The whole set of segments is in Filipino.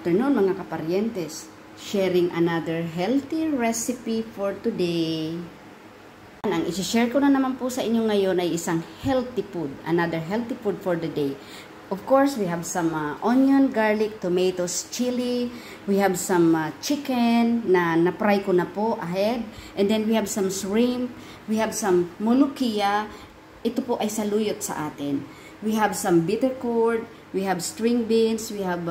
afternoon mga kaparientes. Sharing another healthy recipe for today. Ang isi-share ko na naman po sa inyo ngayon ay isang healthy food. Another healthy food for the day. Of course, we have some onion, garlic, tomatoes, chili. We have some chicken na na-fry ko na po ahead. And then we have some shrimp. We have some mulukia. Ito po ay saluyot sa atin. We have some bitter gourd. We have string beans, we have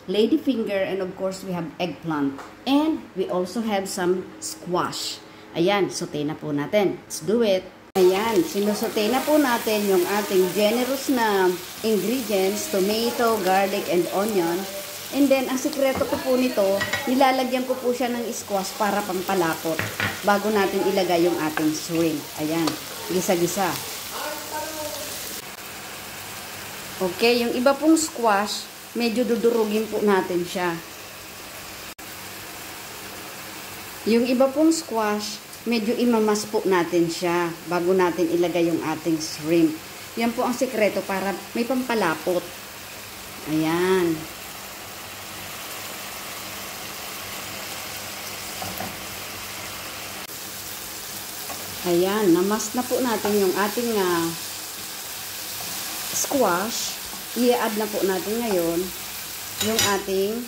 ladyfinger, and of course, we have eggplant. And we also have some squash. Ayan, saute na po natin. Let's do it. Ayan, sinusaute na po natin yung ating generous na ingredients, tomato, garlic, and onion. And then, ang sikreto ko po nito, nilalagyan ko po siya ng squash para pampalapot bago natin ilagay yung ating shrimp. Ayan, gisa-gisa. Okay, yung iba pong squash, medyo dudurugin po natin siya. Yung iba pong squash, medyo imamas po natin siya bago natin ilagay yung ating shrimp. Yan po ang sikreto para may pampalapot. Ayan. Ayan, namas na po natin yung ating squash. I-add na po natin ngayon yung ating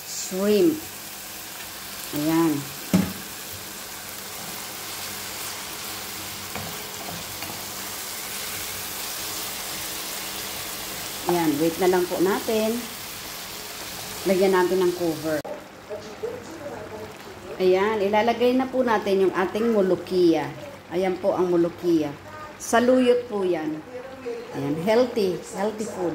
shrimp. Ayan. Ayan, wait na lang po natin. Lagyan natin ng cover. Ayan, ilalagay na po natin yung ating mulukia. Ayan po ang mulukia. Saluyot po yan. Ayan, healthy food.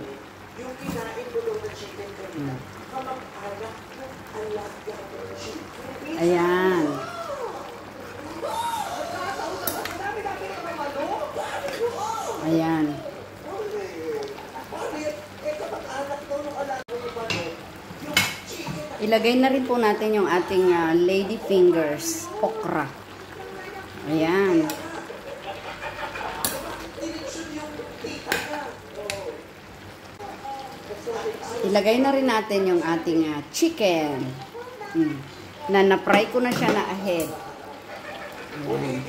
Ayan. Ayan. Ilagay na rin po natin yung ating lady fingers, okra. Ayan. Ilagay na rin natin yung ating chicken. Na na-fry ko na siya na ahead. Ayan.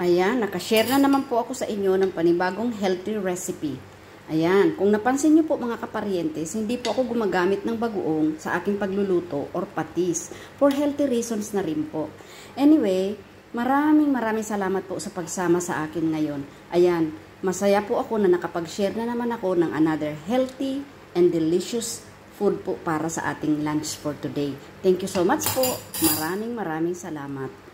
Ayan, nakashare na naman po ako sa inyo ng panibagong healthy recipe. Ayan, kung napansin niyo po mga kaparientes, hindi po ako gumagamit ng bagoong sa aking pagluluto or patis. For healthy reasons na rin po. Anyway, maraming salamat po sa pagsama sa akin ngayon. Ayan, masaya po ako na nakapag-share na naman ako ng another healthy and delicious food po para sa ating lunch for today. Thank you so much po. Maraming salamat.